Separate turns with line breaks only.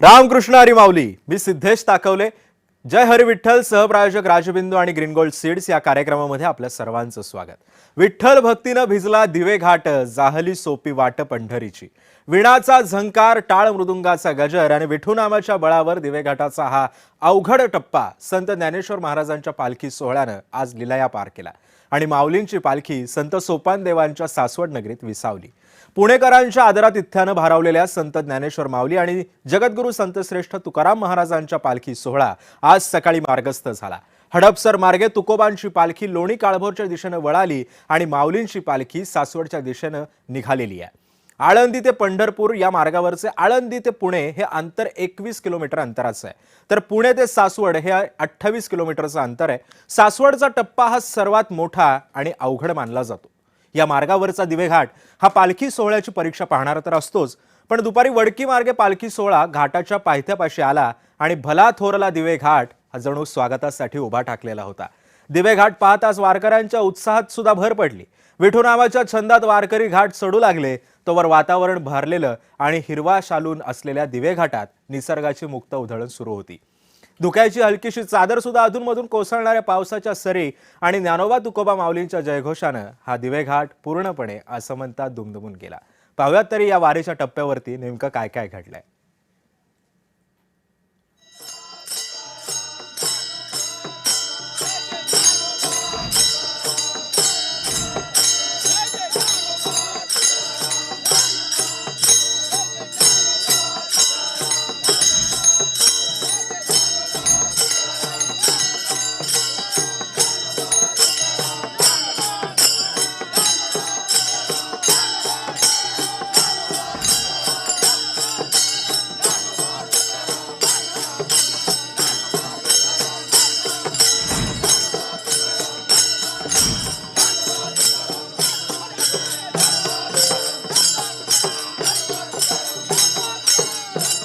रामकृष्ण हरी माऊली। मी सिद्धेश ताकवले। जय हरी विठ्ठल सहप्रायोजक राजबिंदू आणि green gold seeds या कार्यक्रमामध्ये आपल्या सर्वांचं स्वागत। विठ्ठल भक्तीनं भिजला दिवे घाट, जाहली सोपी वाट पंढरीची। विणाचा झंकार, टाळ मृदुंगाचा गजर आणि विठू नामाच्या बळावर दिवे घाटाचा हा अवघड टप्पा संत ज्ञानेश्वर महाराजांच्या पालखी सोहळ्यानं आज लीलया पार केला आणि माऊलींची पालखी संत सोपान देवांच्या सासवड नगरीत विसावली। पुणेकरांच्या आदरातिथ्यानं भारावलेल्या संत ज्ञानेश्वर माऊली आणि जगद्गुरू संतश्रेष्ठ तुकाराम महाराजांच्या पालखी सोहळा आज सकाळी मार्गस्थ झाला। हडपसर मार्गे तुकोबांची पालखी लोणी काळभोरच्या दिशेनं वळाली आणि माऊलींची पालखी सासवडच्या दिशेनं निघालेली आहे। आळंदी ते पंढरपूर या मार्गावरचे आळंदी ते पुणे हे अंतर 21 किलोमीटर अंतराचं आहे, तर पुणे ते सासवड हे 28 किलोमीटरचं अंतर आहे। सासवडचा टप्पा हा सर्वात मोठा आणि अवघड मानला जातो। या मार्गावरचा दिवेघाट हा पालखी सोहळ्याची परीक्षा पाहणारा तर असतोच, पण दुपारी वडकी मार्गे पालखी सोहळा घाटाच्या पायथ्यापाशी आला आणि भला थोरला दिवेघाट हा जणू स्वागतासाठी उभा ठाकलेला होता। दिवेघाट पाहताच वारकऱ्यांच्या उत्साहात सुद्धा भर पडली। विठू नामाच्या छंदात वारकरी घाट चढू लागले, तोवर वातावरण भरलेलं आणि हिरवा शालून असलेल्या दिवेघाटात निसर्गाची मुक्त उधळण सुरू होती। धुक्याची हलकीशी चादर सुद्धा अधूनमधून कोसळणाऱ्या पावसाच्या सरी आणि ज्ञानोबा तुकोबा माऊलींच्या जयघोषानं हा दिवेघाट पूर्णपणे असमंतात दुमदुमून गेला। पाहुयात तरी या वारीच्या टप्प्यावरती नेमकं काय काय घडलंय।